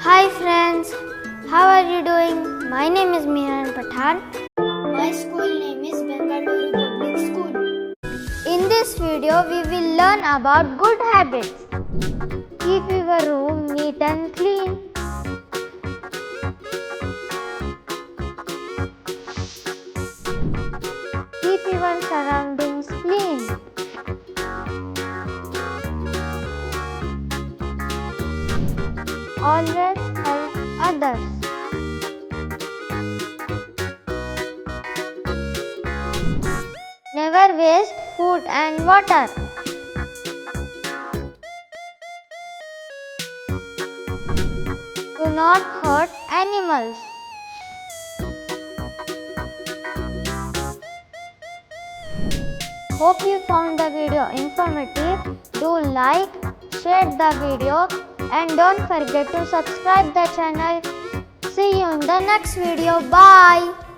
Hi friends, how are you doing? My name is Miran Pathan. My school name is Bengaluru Public School. In this video, we will learn about good habits. Keep your room neat and clean. Keep your surroundings clean. Always help others. Never waste food and water. Do not hurt animals. Hope you found the video informative. Do like, share the video and don't forget to subscribe the channel. See you in the next video. Bye.